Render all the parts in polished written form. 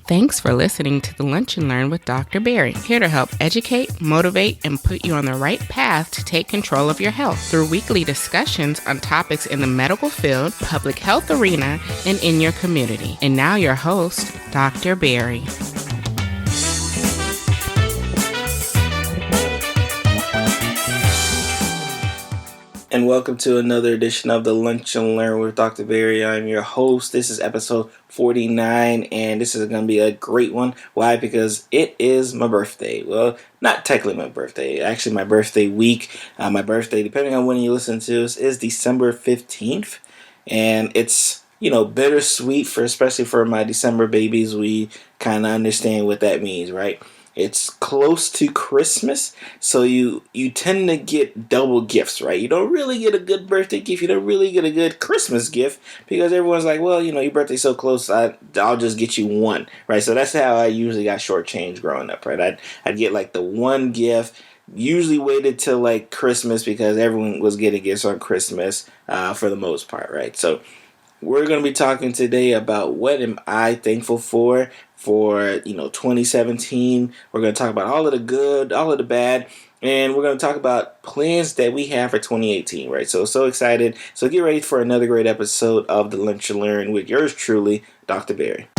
Thanks for listening to the Lunch and Learn with Dr. Barry, here to help educate, motivate, and put you on the right path to take control of your health through weekly discussions on topics in the medical field, public health arena, and in your community. And now your host, Dr. Barry. And welcome to another edition of the Lunch and Learn with Dr. Barry. I'm your host. This is episode 49, and this is going to be a great one. Why? Because it is my birthday. Well, not technically my birthday. Actually, my birthday week. My birthday, depending on when you listen to this, is December 15th. And it's, bittersweet, especially for my December babies. We kind of understand what that means, right? It's close to Christmas, so you tend to get double gifts, right? You don't really get a good birthday gift. You don't really get a good Christmas gift because everyone's like, well, your birthday's so close, I'll just get you one, right? So that's how I usually got shortchanged growing up, right? I'd get like the one gift, usually waited till like Christmas because everyone was getting gifts on Christmas for the most part, right? So we're going to be talking today about what am I thankful for 2017. We're going to talk about all of the good, all of the bad, and we're going to talk about plans that we have for 2018, right? So excited. So get ready for another great episode of the Lunch and Learn with yours truly, Dr. Barry.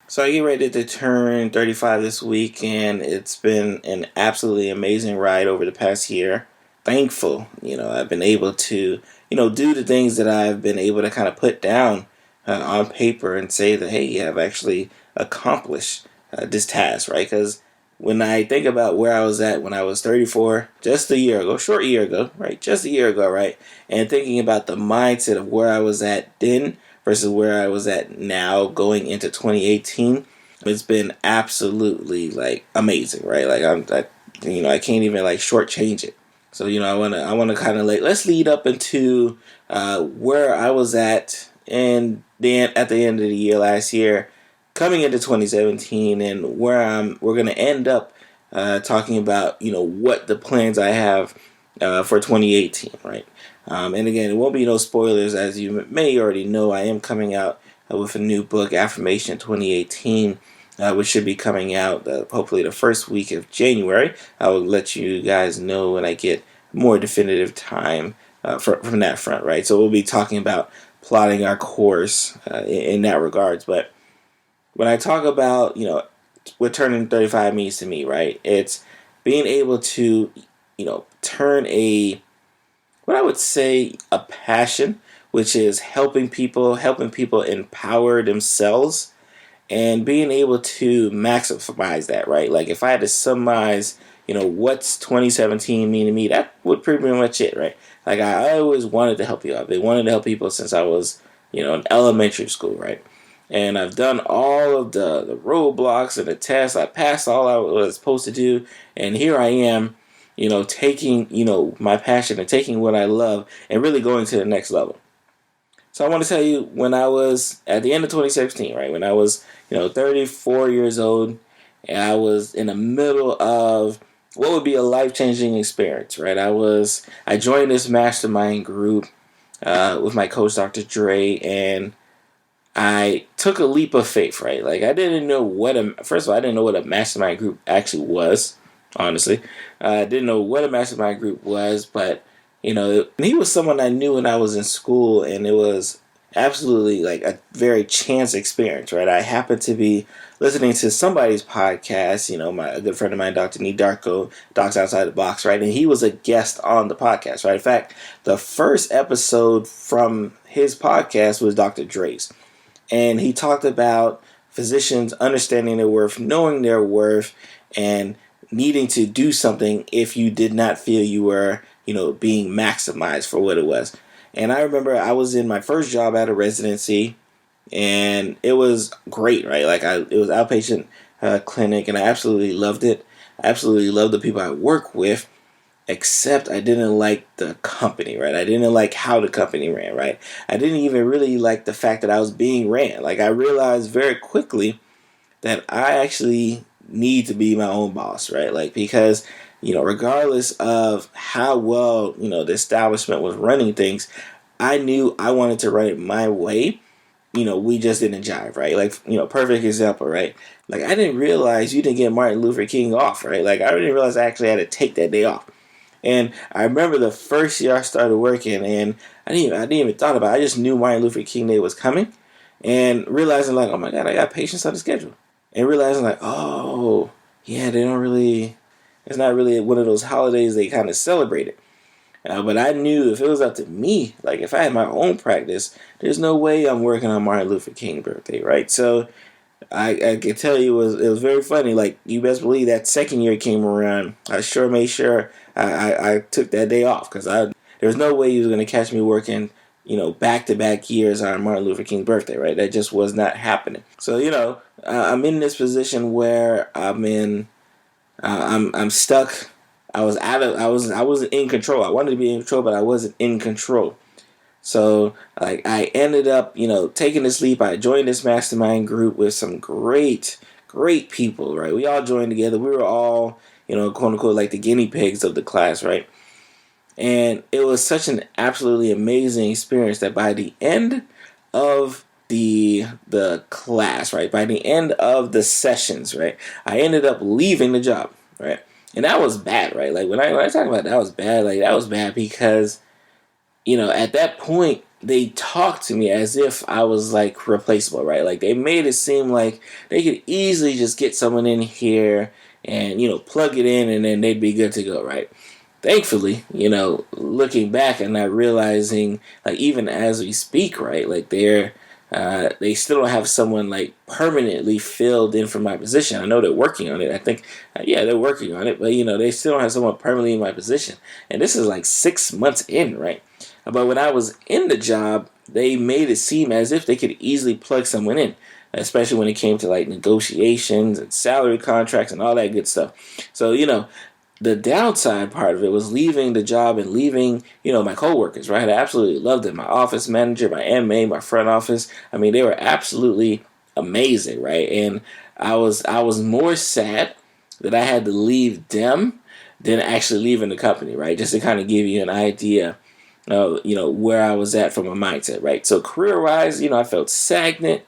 So I get ready to turn 35 this week, and it's been an absolutely amazing ride over the past year. Thankful, I've been able to, do the things that I've been able to kind of put down on paper and say that, hey, I've actually accomplished this task, right? Because when I think about where I was at when I was 34, just a year ago, short year ago, right? Just a year ago, right? And thinking about the mindset of where I was at then versus where I was at now going into 2018, it's been absolutely amazing, right? I can't even shortchange it. So, I want to kind of let's lead up into where I was at and then at the end of the year last year, coming into 2017, and where we're going to end up talking about, what the plans I have for 2018, right? And again, it won't be no spoilers, as you may already know. I am coming out with a new book, Affirmation 2018. Which should be coming out hopefully the first week of January. I will let you guys know when I get more definitive time from that front, right? So we'll be talking about plotting our course in that regards. But when I talk about, what turning 35 means to me, right? It's being able to, turn what I would say a passion, which is helping people empower themselves, and being able to maximize that, right? If I had to summarize, what's 2017 mean to me, that would pretty much it, right? I always wanted to help people. I've been wanting to help people since I was, in elementary school, right? And I've done all of the roadblocks and the tests. I passed all I was supposed to do. And here I am, taking, my passion and taking what I love and really going to the next level. So I want to tell you, when I was at the end of 2016, right, when I was, 34 years old, and I was in the middle of what would be a life-changing experience, right? I joined this mastermind group with my coach, Dr. Dre, and I took a leap of faith, right? I didn't know first of all, I didn't know what a mastermind group actually was, honestly. I didn't know what a mastermind group was, but he was someone I knew when I was in school, and it was absolutely a very chance experience, right? I happened to be listening to somebody's podcast, a good friend of mine, Dr. Nee Darko, Docs Outside the Box, right? And he was a guest on the podcast, right? In fact, the first episode from his podcast was Dr. Dre's. And he talked about physicians understanding their worth, knowing their worth, and needing to do something if you did not feel you were being maximized for what it was. And I remember I was in my first job at a residency, and it was great, right? It was outpatient clinic, and I absolutely loved it. I absolutely loved the people I work with, except I didn't like the company, right? I didn't like how the company ran, right? I didn't even really like the fact that I was being ran. I realized very quickly that I actually need to be my own boss, right? Because regardless of how well, the establishment was running things, I knew I wanted to write it my way. We just didn't jive, right? Like, perfect example, right? Like, I didn't realize you didn't get Martin Luther King off, right? Like, I didn't realize I actually had to take that day off. And I remember the first year I started working, and I didn't even thought about it. I just knew Martin Luther King Day was coming, and realizing like, oh my God, I got patients on the schedule, and realizing like, oh yeah, they don't really. It's not really one of those holidays they kind of celebrate it. But I knew if it was up to me, like if I had my own practice, there's no way I'm working on Martin Luther King birthday, right? So I can tell you it was very funny. Like, you best believe that second year came around, I sure made sure I took that day off, because there's no way he was going to catch me working, back-to-back years on Martin Luther King's birthday, right? That just was not happening. So, I'm in this position where I'm stuck. I wasn't in control. I wanted to be in control, but I wasn't in control. So, like, I ended up, taking this leap. I joined this mastermind group with some great people, right? We all joined together. We were all, quote unquote, like the guinea pigs of the class, right? And it was such an absolutely amazing experience that by the end of the class, right? By the end of the sessions, right? I ended up leaving the job, right? And that was bad, right? Like, when I talk about that was bad, like, that was bad because, at that point, they talked to me as if I was, like, replaceable, right? Like, they made it seem like they could easily just get someone in here and, plug it in, and then they'd be good to go, right? Thankfully, looking back and not realizing, like, even as we speak, right, like, they still don't have someone, like, permanently filled in for my position. I know they're working on it. I think, they're working on it, but, they still don't have someone permanently in my position. And this is, like, 6 months in, right? But when I was in the job, they made it seem as if they could easily plug someone in, especially when it came to, like, negotiations and salary contracts and all that good stuff. So, the downside part of it was leaving the job and leaving, my coworkers, right? I absolutely loved it. My office manager, my MA, my front office. I mean, they were absolutely amazing, right? And I was more sad that I had to leave them than actually leaving the company, right? Just to kind of give you an idea of, where I was at from a mindset, right? So career-wise, I felt stagnant.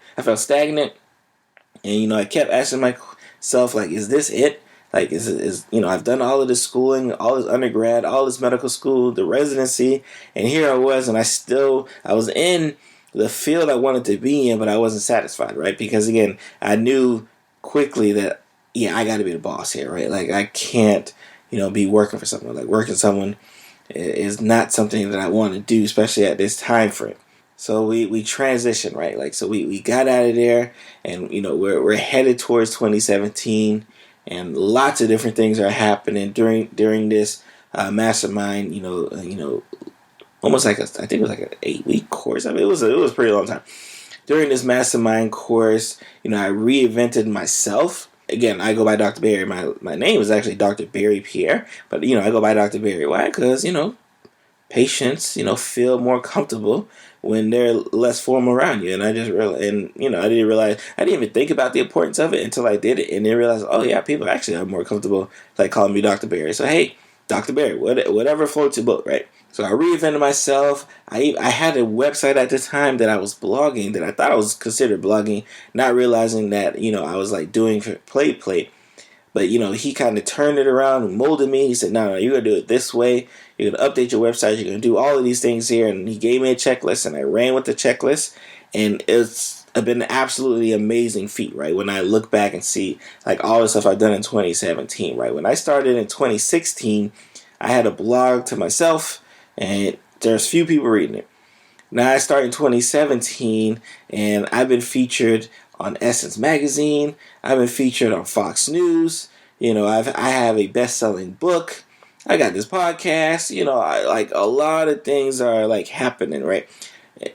And, I kept asking myself, like, is this it? Like, I've done all of this schooling, all this undergrad, all this medical school, the residency, and here I was, and I was in the field I wanted to be in, but I wasn't satisfied, right? Because, again, I knew quickly that, I got to be the boss here, right? Like, I can't, be working for someone. Like, working for someone is not something that I want to do, especially at this time frame. So we transitioned, right? Like, so we got out of there, and, we're headed towards 2017. And lots of different things are happening during this mastermind. Almost like I think it was like an 8-week course. I mean, it was a pretty long time. During this mastermind course, I reinvented myself. Again, I go by Dr. Barry. My name is actually Dr. Barry Pierre, but I go by Dr. Barry. Why? Because patients feel more comfortable when they're less formal around you. And I just realized, and I didn't even think about the importance of it until I did it, and then realized, oh yeah, people actually are more comfortable like calling me Dr. Barry. So hey, Dr. Barry, whatever floats your boat, right? So I reinvented myself. I had a website at the time that I was blogging, that I thought I was considered blogging, not realizing that I was like doing play. But, he kind of turned it around and molded me. He said, no, you're going to do it this way. You're going to update your website. You're going to do all of these things here. And he gave me a checklist, and I ran with the checklist. And it's been an absolutely amazing feat, right? When I look back and see, like, all the stuff I've done in 2017, right? When I started in 2016, I had a blog to myself, and there's few people reading it. Now I started in 2017, and I've been featured on Essence Magazine. I've been featured on Fox News. I have a best-selling book. I got this podcast. Like, a lot of things are like happening, right?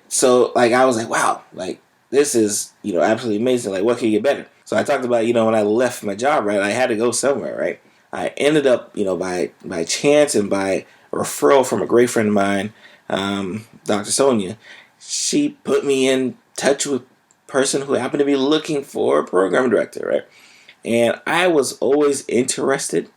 So, like, I was like, wow, like, this is, absolutely amazing. Like, what can get better? So I talked about, when I left my job, right, I had to go somewhere, right? I ended up, by chance and by referral from a great friend of mine, Dr. Sonia. She put me in touch with person who happened to be looking for a program director, right? And I was always interested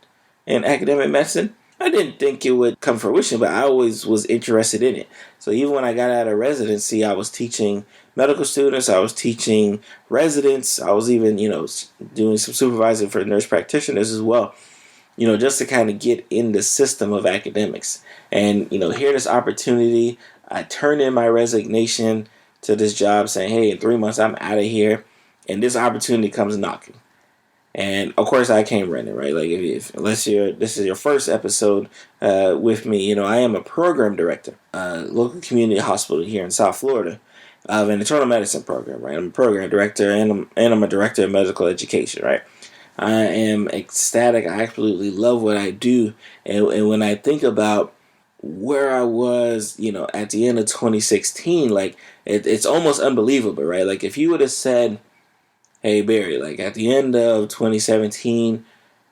in academic medicine, I didn't think it would come fruition, but I always was interested in it. So even when I got out of residency, I was teaching medical students, I was teaching residents, I was even, doing some supervising for nurse practitioners as well, just to kind of get in the system of academics. And, here this opportunity, I turned in my resignation to this job saying, hey, in 3 months I'm out of here. And this opportunity comes knocking. And of course, I came running, right? Like, unless this is your first episode with me, I am a program director, local community hospital here in South Florida, of an internal medicine program, right? I'm a program director, and I'm a director of medical education, right? I am ecstatic. I absolutely love what I do, and when I think about where I was, at the end of 2016, like it's almost unbelievable, right? Like if you would have said, hey, Barry, like at the end of 2017,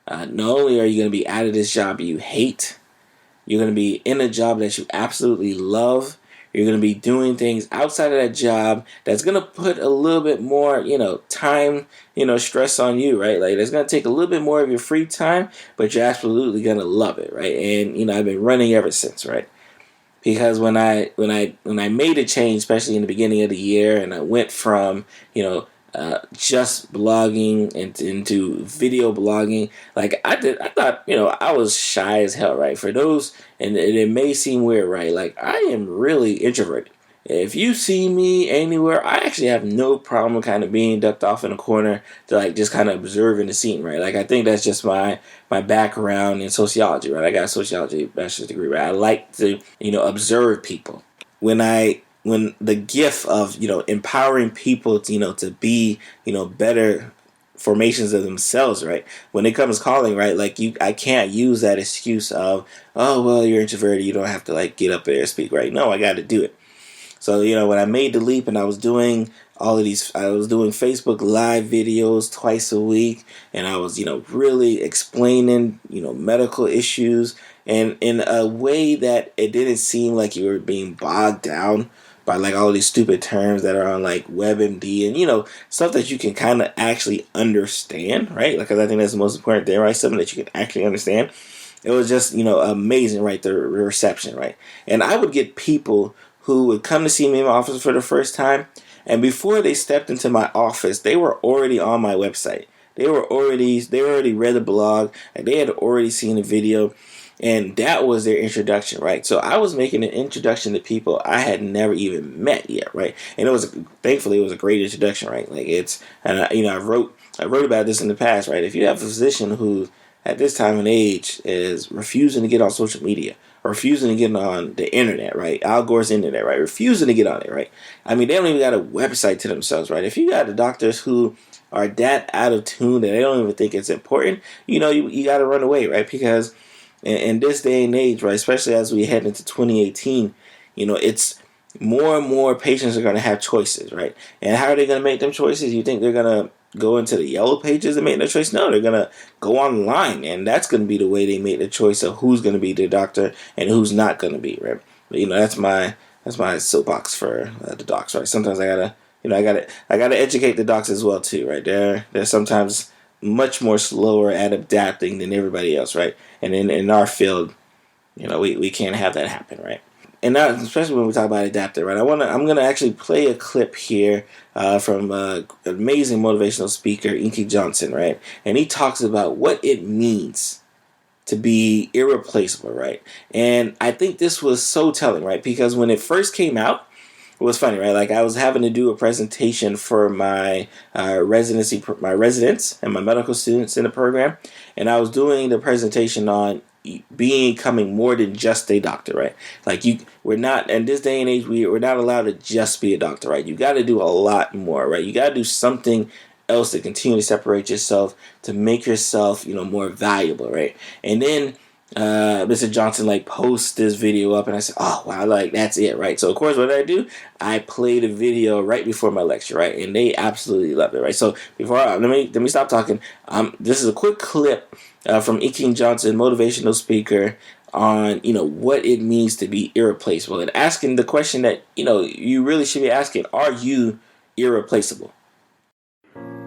not only are you going to be out of this job you hate, you're going to be in a job that you absolutely love. You're going to be doing things outside of that job that's going to put a little bit more, time, stress on you, right? Like it's going to take a little bit more of your free time, but you're absolutely going to love it, right? And, I've been running ever since, right? Because when I made a change, especially in the beginning of the year, and I went from just blogging into video blogging, like I thought I was shy as hell, right? For those, and it may seem weird, right? Like I am really introverted. If you see me anywhere, I actually have no problem kind of being ducked off in a corner to like just kind of observing the scene, right? Like I think that's just my background in sociology, right? I got a sociology bachelor's degree, right? I like to observe people. When the gift of empowering people to to be better formations of themselves, right? When it comes calling, right? Like I can't use that excuse of, oh well, you're introverted, you don't have to like get up there and speak, right? No, I got to do it. So, when I made the leap and I was doing I was doing Facebook Live videos twice a week, and I was, really explaining, medical issues, and in a way that it didn't seem like you were being bogged down by like all these stupid terms that are on like WebMD and, stuff that you can kind of actually understand, right? Because I think that's the most important thing, right? Something that you can actually understand. It was just, amazing, right? The reception, right? And I would get people who would come to see me in my office for the first time, and before they stepped into my office, they were already on my website. They already read the blog, and they had already seen the video, and that was their introduction, right? So I was making an introduction to people I had never even met yet, right? And thankfully it was a great introduction, right? Like I wrote about this in the past, right? If you have a physician who at this time and age is refusing to get on social media, refusing to get on the internet, right? Al Gore's internet, right? Refusing to get on it, right? I mean, they don't even got a website to themselves, right? If you got the doctors who are that out of tune that they don't even think it's important, you got to run away, right? Because in this day and age, right, especially as we head into 2018, it's more and more patients are going to have choices, right? And how are they going to make them choices? You think they're going to go into the yellow pages and make their choice? No, they're going to go online, and that's going to be the way they make the choice of who's going to be the doctor and who's not going to be, right? But, that's my soapbox for the docs, right? Sometimes I gotta educate the docs as well too, right? They're sometimes much more slower at adapting than everybody else, right? And in our field, we can't have that happen, right? And now, especially when we talk about adapting, right? I'm gonna actually play a clip here from an amazing motivational speaker, Inky Johnson, right? And he talks about what it means to be irreplaceable, right? And I think this was so telling, right? Because when it first came out, it was funny, right? Like I was having to do a presentation for my my residents and my medical students in the program, and I was doing the presentation on becoming more than just a doctor, right? Like we're not in this day and age, we're not allowed to just be a doctor, right? You got to do a lot more, right? You got to do something else to continue to separate yourself, to make yourself, more valuable, right? And then Mr. Johnson like posts this video up, and I said, oh wow, like that's it, right? So of course what did I do? I played a video right before my lecture, right? And they absolutely loved it, right? So let me stop talking. This is a quick clip from E. King Johnson, motivational speaker, on what it means to be irreplaceable, and asking the question that you really should be asking: are you irreplaceable?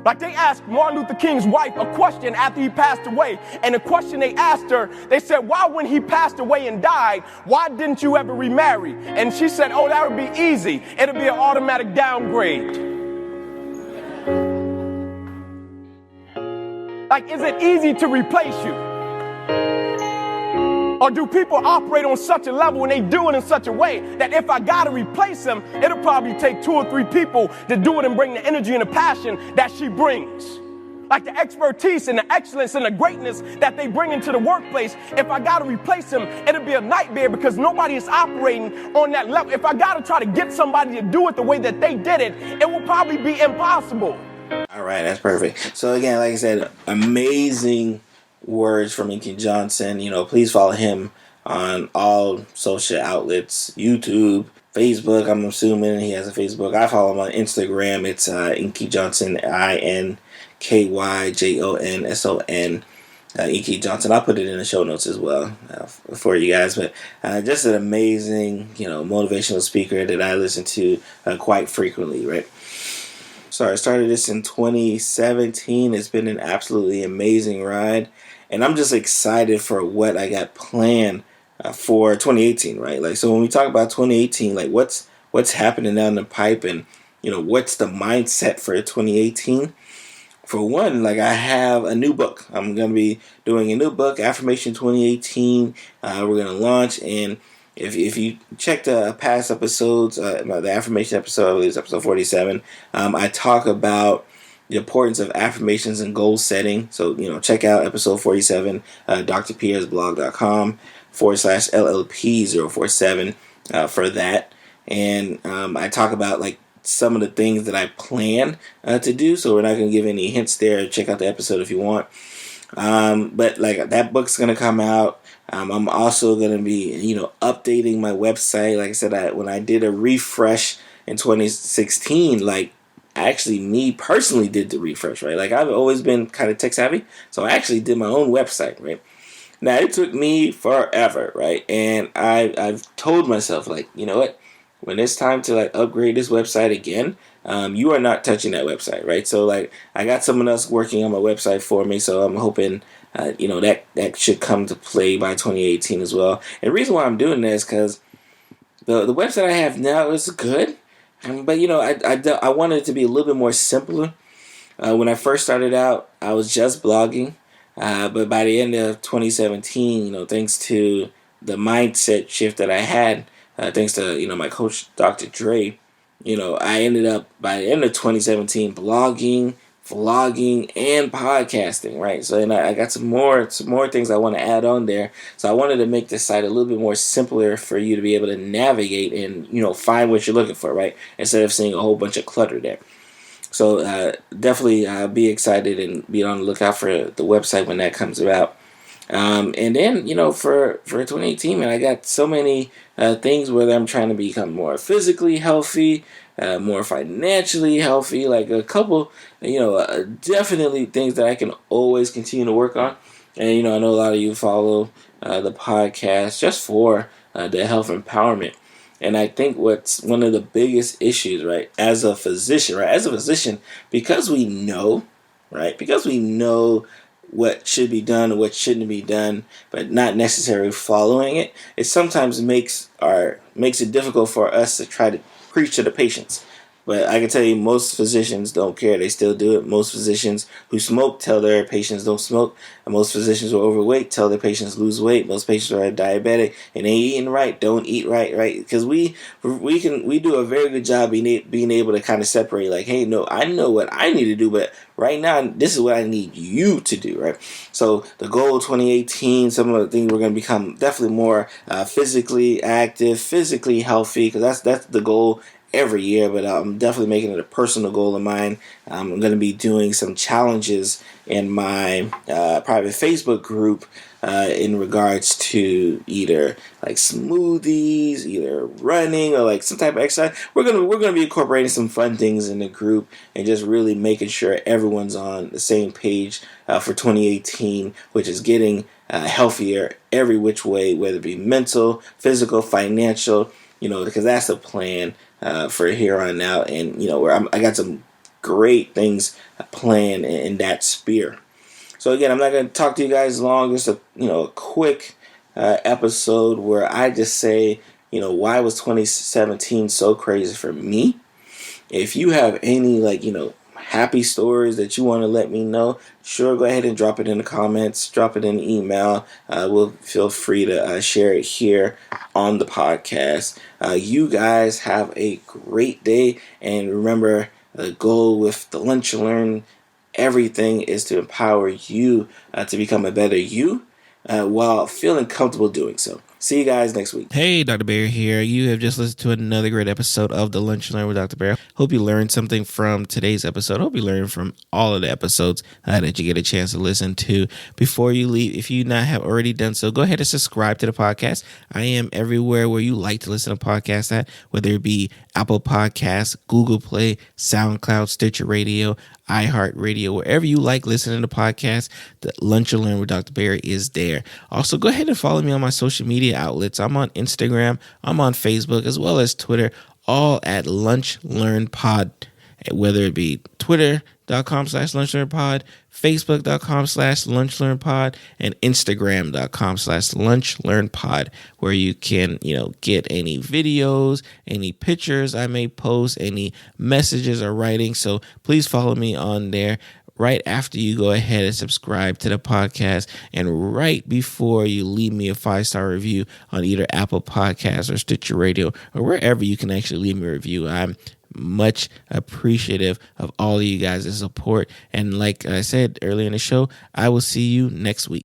Like they asked Martin Luther King's wife a question after he passed away. And the question they asked her, they said, why when he passed away and died, why didn't you ever remarry? And she said, oh, that would be easy. It'll be an automatic downgrade. Like, is it easy to replace you? Or do people operate on such a level and they do it in such a way that if I gotta replace them, it'll probably take 2 or 3 people to do it and bring the energy and the passion that she brings. Like the expertise and the excellence and the greatness that they bring into the workplace, if I gotta replace them, it'll be a nightmare because nobody is operating on that level. If I gotta try to get somebody to do it the way that they did it, it will probably be impossible. All right, that's perfect. So again, like I said, amazing words from Inky Johnson. Please follow him on all social outlets, YouTube, Facebook. I'm assuming he has a Facebook. I follow him on Instagram. It's Inky Johnson, INKYJONSON. Inky Johnson. I'll put it in the show notes as well for you guys. But just an amazing, motivational speaker that I listen to quite frequently, right? So I started this in 2017. It's been an absolutely amazing ride. And I'm just excited for what I got planned for 2018, right? Like, so when we talk about 2018, like what's happening down the pipe and, what's the mindset for 2018? For one, like I have a new book. I'm going to be doing a new book, Affirmation 2018. We're going to launch. And if you check the past episodes, the affirmation episode, I believe it's episode 47, I talk about the importance of affirmations and goal setting. So, check out episode 47, drpiersblog.com/LLP047 for that. And I talk about like some of the things that I plan to do. So we're not going to give any hints there. Check out the episode if you want. But like that book's going to come out. I'm also going to be, updating my website. Like I said, when I did a refresh in 2016, like actually me personally did the refresh, right? Like I've always been kind of tech savvy, so I actually did my own website, right? Now it took me forever, right? And I've told myself, like, you know what? When it's time to like upgrade this website again, you are not touching that website, right? So like I got someone else working on my website for me, so I'm hoping that should come to play by 2018 as well. And the reason why I'm doing this because the website I have now is good. But, I wanted it to be a little bit more simpler. When I first started out, I was just blogging. But by the end of 2017, thanks to the mindset shift that I had, thanks to, my coach, Dr. Dre, I ended up, by the end of 2017, blogging, vlogging, and podcasting, right? So, and I got some more things I want to add on there. So I wanted to make this site a little bit more simpler for you to be able to navigate and, find what you're looking for, right? Instead of seeing a whole bunch of clutter there. So definitely be excited and be on the lookout for the website when that comes about. And then, for 2018, man, I got so many things where I'm trying to become more physically healthy, more financially healthy, like a couple, definitely things that I can always continue to work on. And, I know a lot of you follow the podcast just for the health empowerment. And I think what's one of the biggest issues, right, as a physician, because we know what should be done and what shouldn't be done, but not necessarily following it, it sometimes makes it difficult for us to try to preach to the patients. But I can tell you, most physicians don't care. They still do it. Most physicians who smoke tell their patients don't smoke. And most physicians who are overweight tell their patients lose weight. Most patients who are diabetic and they eating right don't eat right, right? Because we do a very good job being able to kind of separate, like, hey, no, I know what I need to do, but right now this is what I need you to do, right? So the goal of 2018, some of the things we're going to become definitely more physically active, physically healthy, because that's the goal every year, but I'm definitely making it a personal goal of mine. I'm going to be doing some challenges in my private Facebook group in regards to either like smoothies, either running, or like some type of exercise. We're gonna be incorporating some fun things in the group and just really making sure everyone's on the same page for 2018, which is getting healthier every which way, whether it be mental, physical, financial. Because that's the plan for here on out. And where I got some great things planned in that sphere. So again, I'm not going to talk to you guys long. Just a quick episode where I just say, why was 2017 so crazy for me? If you have any happy stories that you want to let me know, sure, go ahead and drop it in the comments, drop it in the email. We'll feel free to share it here on the podcast. You guys have a great day, and remember, the goal with the Lunch and Learn everything is to empower you to become a better you while feeling comfortable doing so. See you guys next week. Hey, Dr. Bear here. You have just listened to another great episode of the Lunch and Learn with Dr. Bear. Hope you learned something from today's episode. Hope you learned from all of the episodes that you get a chance to listen to. Before you leave, if you not have already done so, go ahead and subscribe to the podcast. I am everywhere where you like to listen to podcasts at, whether it be Apple Podcasts, Google Play, SoundCloud, Stitcher Radio, iHeartRadio, wherever you like listening to podcasts. The Lunch and Learn with Dr. Barry is there. Also, go ahead and follow me on my social media outlets. I'm on Instagram, I'm on Facebook, as well as Twitter, all at Lunch Learn Pod, whether it be twitter.com/lunchlearnpod, facebook.com/lunchlearnpod, and instagram.com/lunchlearnpod, where you can, get any videos, any pictures I may post, any messages or writing. So please follow me on there right after you go ahead and subscribe to the podcast, and right before you leave me a 5-star review on either Apple Podcasts or Stitcher Radio or wherever you can actually leave me a review. I'm much appreciative of all of you guys' support. And like I said earlier in the show, I will see you next week.